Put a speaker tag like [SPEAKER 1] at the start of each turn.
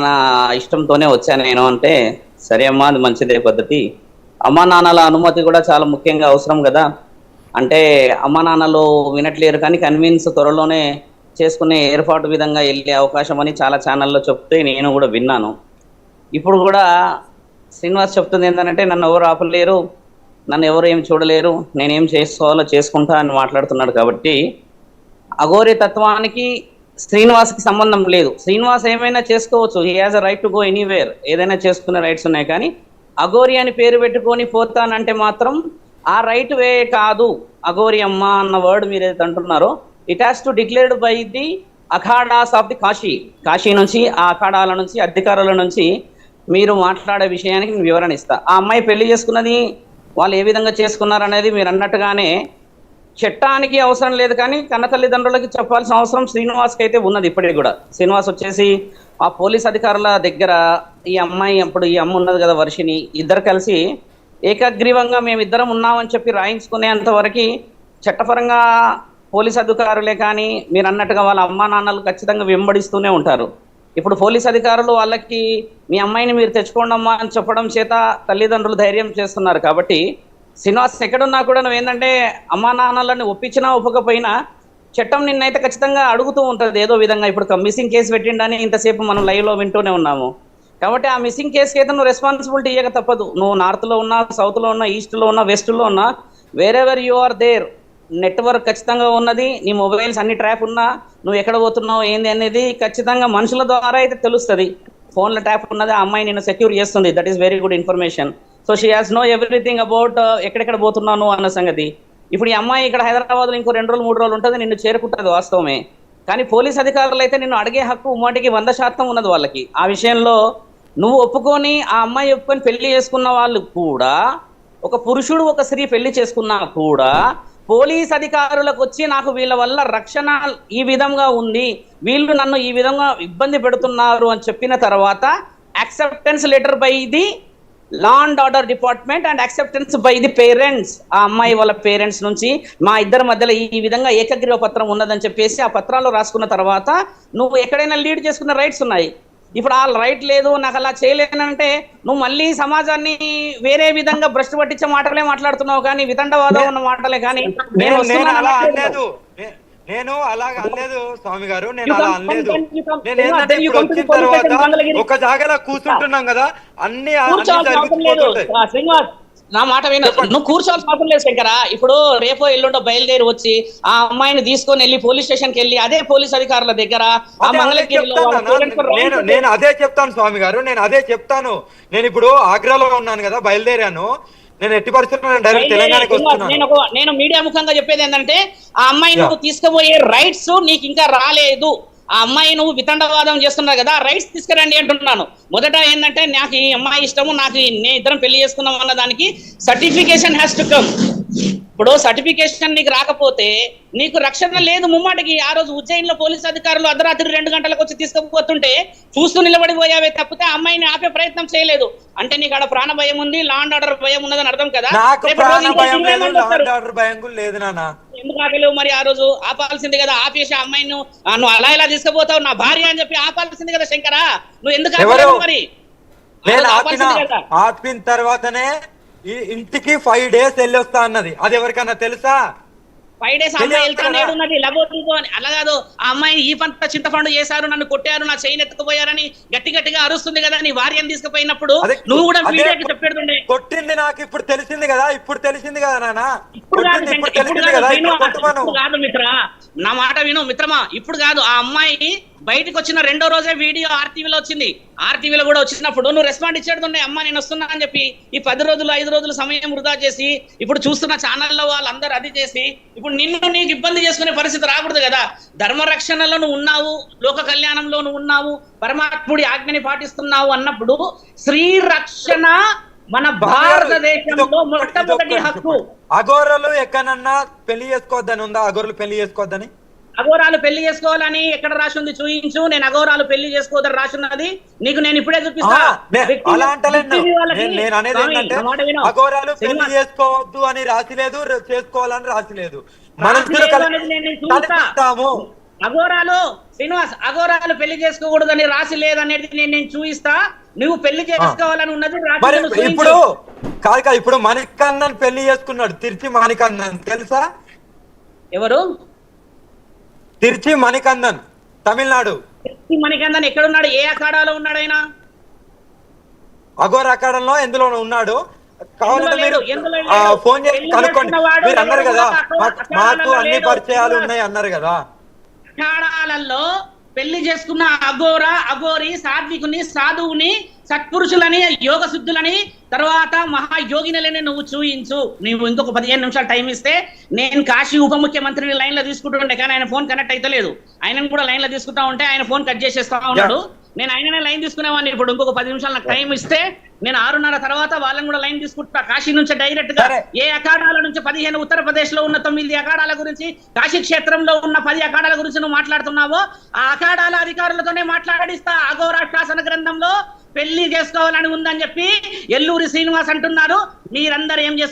[SPEAKER 1] నా ఇష్టంతోనే వచ్చాను నేను అంటే, సరే అమ్మా అది మంచిదే పద్ధతి. అమ్మా నాన్నల అనుమతి కూడా చాలా ముఖ్యంగా అవసరం కదా. అంటే అమ్మా నాన్నలు వినట్లేరు కానీ కన్విన్స్ త్వరలోనే చేసుకునే ఏర్పాటు విధంగా వెళ్ళే అవకాశం అని చాలా ఛానల్లో చెప్తే నేను కూడా విన్నాను. ఇప్పుడు కూడా శ్రీనివాస్ చెప్తుంది ఏంటంటే నన్ను ఎవరు ఆపలేరు, నన్ను ఎవరు ఏం చూడలేరు, నేనేం చేసుకోవాలో చేసుకుంటా అని మాట్లాడుతున్నాడు. కాబట్టి అఘోరి తత్వానికి శ్రీనివాస్కి సంబంధం లేదు. శ్రీనివాస్ ఏమైనా చేసుకోవచ్చు, he has a right to go anywhere, ఏదైనా చేసుకునే రైట్స్ ఉన్నాయి. కానీ అఘోరి అని పేరు పెట్టుకొని పోతానంటే మాత్రం ఆ రైట్ వే కాదు. అఘోరి అమ్మ అన్న వర్డ్ మీరు ఏదైతే అంటున్నారో it has to declared by the akhadas of the Kashi. Kashi నుంచి ఆ అఖాడాల నుంచి అధికారుల నుంచి మీరు మాట్లాడే విషయానికి నేను వివరణ ఇస్తా. ఆ అమ్మాయి పెళ్లి చేసుకున్నది వాళ్ళు ఏ విధంగా చేసుకున్నారు అనేది మీరు అన్నట్టుగానే చట్టానికి అవసరం లేదు, కానీ కన్న తల్లిదండ్రులకి చెప్పాల్సిన అవసరం శ్రీనివాస్కి అయితే ఉన్నది. ఇప్పటికి కూడా శ్రీనివాస్ వచ్చేసి ఆ పోలీస్ అధికారుల దగ్గర ఈ అమ్మాయి, అప్పుడు ఈ అమ్మ ఉన్నది కదా వర్షిని, ఇద్దరు కలిసి ఏకగ్రీవంగా మేమిద్దరం ఉన్నామని చెప్పి రాయించుకునేంత వరకు చట్టపరంగా పోలీస్ అధికారులే కానీ మీరు అన్నట్టుగా వాళ్ళ అమ్మా నాన్నలు ఖచ్చితంగా వెంబడిస్తూనే ఉంటారు. ఇప్పుడు పోలీస్ అధికారులు వాళ్ళకి మీ అమ్మాయిని మీరు తెచ్చుకోండమ్మా అని చెప్పడం చేత తల్లిదండ్రులు ధైర్యం చేస్తున్నారు. కాబట్టి శ్రీనివాస్ ఎక్కడున్నా కూడా నువ్వు ఏంటంటే అమ్మా నాన్నలని ఒప్పించినా ఒప్పకపోయినా చట్టం నిన్నైతే ఖచ్చితంగా అడుగుతూ ఉంటుంది ఏదో విధంగా. ఇప్పుడు మిస్సింగ్ కేసు పెట్టిండని ఇంతసేపు మనం లైవ్లో వింటూనే ఉన్నాము. కాబట్టి ఆ మిస్సింగ్ కేసుకి అయితే నువ్వు రెస్పాన్సిబిలిటీ ఇవ్వక తప్పదు. నువ్వు నార్త్లో ఉన్నా, సౌత్లో ఉన్నా, ఈస్ట్లో ఉన్నా, వెస్ట్లో ఉన్నా, wherever you are there, network ఖచ్చితంగా ఉన్నది. నీ మొబైల్స్ అన్ని ట్రాప్ ఉన్నా నువ్వు ఎక్కడ పోతున్నావు ఏంది అనేది ఖచ్చితంగా మనుషుల ద్వారా అయితే తెలుస్తుంది. ఫోన్లో ట్రాప్ ఉన్నది, ఆ అమ్మాయి నిన్ను సెక్యూర్ చేస్తుంది. That is very good information. So she has know everything about ఎక్కడెక్కడ పోతున్నాను అన్న సంగతి. ఇప్పుడు ఈ అమ్మాయి ఇక్కడ హైదరాబాద్లో ఇంకో 2 రోజులు 3 రోజులు ఉంటుంది, నిన్ను చేరుకుంటుంది వాస్తవమే. కానీ పోలీస్ అధికారులు అయితే నిన్ను అడిగే హక్కు ఉమ్మటికి 100% ఉన్నది వాళ్ళకి. ఆ విషయంలో నువ్వు ఒప్పుకొని ఆ అమ్మాయి ఒప్పుకొని పెళ్లి చేసుకున్న వాళ్ళు కూడా, ఒక పురుషుడు ఒక స్త్రీ పెళ్లి చేసుకున్నా కూడా పోలీస్ అధికారులకు వచ్చి నాకు వీళ్ళ వల్ల రక్షణ ఈ విధంగా ఉంది, వీళ్ళు నన్ను ఈ విధంగా ఇబ్బంది పెడుతున్నారు అని చెప్పిన తర్వాత acceptance letter by the law and order department and acceptance by the parents, ఆ అమ్మాయి వాళ్ళ పేరెంట్స్ నుంచి మా ఇద్దరి మధ్యలో ఈ విధంగా ఏకగ్రీవ పత్రం ఉన్నదని చెప్పేసి ఆ పత్రాలు రాసుకున్న తర్వాత నువ్వు ఎక్కడైనా లీడ్ చేసుకున్న రైట్స్ ఉన్నాయి. ఇప్పుడు ఆ రైట్ లేదు, నాకు అలా చేయలేనంటే నువ్వు మళ్ళీ సమాజాన్ని వేరే విధంగా భ్రష్టు పట్టించే మాటలే మాట్లాడుతున్నావు, కానీ వితండవాదం ఉన్న మాటలే. కానీ
[SPEAKER 2] నేను అలాగ అనలేదు స్వామి గారు, నేను అలా అనలేదు. నేను ఏంటంటే ఇప్పుడు వచ్చిన తర్వాత ఒక జాగాలో కూర్చుంటున్నాం కదా, అన్ని
[SPEAKER 1] శ్రీనివాస్ నా మాట విను, నువ్వు కూర్చోవాల్సిన అవసరం లేదు శంకరా. ఇప్పుడు రేపో ఎల్లుండో బయలుదేరి వచ్చి ఆ అమ్మాయిని తీసుకొని వెళ్ళి పోలీస్ స్టేషన్ కి వెళ్ళి అదే పోలీస్ అధికారుల దగ్గర
[SPEAKER 2] నేను అదే చెప్తాను స్వామి గారు, నేను అదే చెప్తాను. నేను ఇప్పుడు ఆగ్రాలో ఉన్నాను కదా, బయలుదేరాను. నేను ఎట్టి పరిస్థితుల్లో డైరెక్ట్ తెలంగాణకి వస్తున్నాను.
[SPEAKER 1] నేను మీడియా ముఖంగా చెప్పేది ఏంటంటే ఆ అమ్మాయి నువ్వు తీసుకుపోయే రైట్స్ నీకు ఇంకా రాలేదు. ఆ అమ్మాయి నువ్వు వితండవాదం చేస్తున్నావు కదా, రైట్స్ తీసుకురండి అంటున్నాను. మొదట ఏంటంటే నాకు ఈ అమ్మాయి ఇష్టము, నాకు నేను ఇద్దరం పెళ్లి చేసుకున్నాం అన్న దానికి సర్టిఫికేషన్ హ్యాస్ టు కమ్. ఇప్పుడు సర్టిఫికేషన్ నీకు రాకపోతే నీకు రక్షణ లేదు ముమ్మాటికి. ఆ రోజు ఉజ్జయిన్లో పోలీస్ అధికారులు అర్ధరాత్రి 2 గంటలకు వచ్చి తీసుకుపోతుంటే చూస్తూ నిలబడిపోయావే తప్పితే అమ్మాయిని ఆపే ప్రయత్నం చేయలేదు. అంటే నీకు ఆడ ప్రాణ భయం ఉంది, లా అండ్ ఆర్డర్ భయం ఉన్నదని అర్థం కదా. ఎందుకు ఆపలేవు మరి? ఆ రోజు ఆపాల్సింది కదా, ఆపేసి అమ్మాయిని నువ్వు అలా ఇలా తీసుకుపోతావు నా భార్య అని చెప్పి ఆపాల్సింది కదా శంకరా. నువ్వు ఎందుకు ఆపలేవు మరి?
[SPEAKER 2] ఆపిన తర్వాతనే ఈ ఇంటికి 5 days వెళ్ళొస్తా అన్నది. అది ఎవరికన్నా తెలుసా?
[SPEAKER 1] 5 days అమ్మాయి వెళ్తానేడున్నది లబోదిగో అని. అలా కాదు, ఆ అమ్మాయి ఈ పంట చింతపండు చేశారు, నన్ను కొట్టారు, నా చైన్ ఎత్తుకుపోయారని గట్టిగా అరుస్తుంది కదా నీ భార్యను తీసుకుపోయినప్పుడు. నువ్వు కూడా చెప్పేది
[SPEAKER 2] కొట్టింది నాకు ఇప్పుడు తెలిసింది కదా, ఇప్పుడు తెలిసింది కదా నాన్న.
[SPEAKER 1] ఇప్పుడు కాదు మిత్ర, నా మాట విను మిత్రమా, ఇప్పుడు కాదు. ఆ అమ్మాయి బయటకు వచ్చిన 2వ రోజే వీడియో ఆర్టీవీలో వచ్చింది. ఆర్టీవీలో కూడా వచ్చినప్పుడు నువ్వు రెస్పాండ్ ఇచ్చేది అమ్మ నేను వస్తున్నా అని చెప్పి ఈ 10 రోజులు 5 రోజులు సమయం వృధా చేసి ఇప్పుడు చూస్తున్న ఛానల్లో వాళ్ళందరూ అది చేసి ఇప్పుడు నిన్ను నీకు ఇబ్బంది చేసుకునే పరిస్థితి రాకూడదు కదా. ధర్మరక్షణలో నువ్వు ఉన్నావు, లోక కళ్యాణంలో నువ్వు ఉన్నావు, పరమాత్ముడి ఆజ్ఞని పాటిస్తున్నావు అన్నప్పుడు స్త్రీ రక్షణ మన భారతదేశంలో మొట్టమొదటి హక్కు.
[SPEAKER 2] అఘోరలు ఎక్కడన్నా పెళ్లి చేసుకోవద్దని ఉందా? అఘోరలు పెళ్లి చేసుకోవద్దని,
[SPEAKER 1] అఘోరాలు పెళ్లి చేసుకోవాలని ఎక్కడ రాసింది చూయించు. నేను అఘోరాలు పెళ్లి చేసుకోవద్దని రాసున్నది నీకు నేను ఇప్పుడే చూపిస్తా.
[SPEAKER 2] అలా అంటలేను. నేను అనేది ఏంటంటే అఘోరాలు పెళ్లి చేసుకోవద్దు అని రాసిలేదు, చేసుకోవాలని రాసిలేదు. మనుషులు
[SPEAKER 3] అఘోరాలు శ్రీనివాస్, అఘోరాలు పెళ్లి చేసుకోకూడదని రాసి లేదనేది నేను చూపిస్తా. నువ్వు పెళ్లి చేసుకోవాలని ఉన్నది
[SPEAKER 2] మరి
[SPEAKER 3] రాసి
[SPEAKER 2] ఇప్పుడు కాదు ఇప్పుడు మణికన్నన్ పెళ్లి చేసుకున్నాడు, తిరుచి మణికన్నన్ తెలుసా?
[SPEAKER 3] ఎవరు?
[SPEAKER 2] తిరుచి మణికన్నన్, తమిళనాడు.
[SPEAKER 3] మణికందన్ ఎక్కడున్నాడు? ఏ అఖాడాలో ఉన్నాడు ఆయన?
[SPEAKER 2] అఘోర అఖాడంలో ఎందులో ఉన్నాడు? కావాలంటే మీరు ఫోన్ చేసి కనుక్కోండి. మీరు అన్నారు కదా మాకు అన్ని పరిచయాలు ఉన్నాయి అన్నారు కదా.
[SPEAKER 3] అఖాడాలలో పెళ్లి చేసుకున్న అఘోర, అఘోరి, సాత్వికుని, సాధువుని, సత్పురుషులని, యోగ శుద్ధులని, తర్వాత మహాయోగినులని నువ్వు చూయించు. నువ్వు ఇంకొక 15 నిమిషాలు టైం ఇస్తే నేను కాశీ ఉప ముఖ్యమంత్రిని లైన్ లో తీసుకుంటుండే, కానీ ఆయన ఫోన్ కనెక్ట్ అయితే లేదు. ఆయనను కూడా లైన్ లో తీసుకుంటా ఉంటే ఆయన ఫోన్ కట్ చేసేస్తా ఉన్నాడు. నేను ఆయననే లైన్ తీసుకునేవాడిని. ఇప్పుడు ఇంకొక 10 నిమిషాలు నాకు టైం ఇస్తే నేను 6:30 తర్వాత వాళ్ళని కూడా లైన్ తీసుకుంటా. కాశీ నుంచి డైరెక్ట్ గా ఏ అఖాడాల నుంచి 15 ఉత్తరప్రదేశ్ లో ఉన్న 9 అఖాడాల గురించి, కాశీ క్షేత్రంలో ఉన్న 10 అఖాడాల గురించి నువ్వు మాట్లాడుతున్నావో ఆ అఖాడాల అధికారులతోనే మాట్లాడిస్తా. అఘోర శాసన గ్రంథంలో పెళ్లి చేసుకోవాలని ఉందని చెప్పి ఎల్లూరి శ్రీనివాస్ అంటున్నారు. మీరందరూ ఏం చేస్తారు?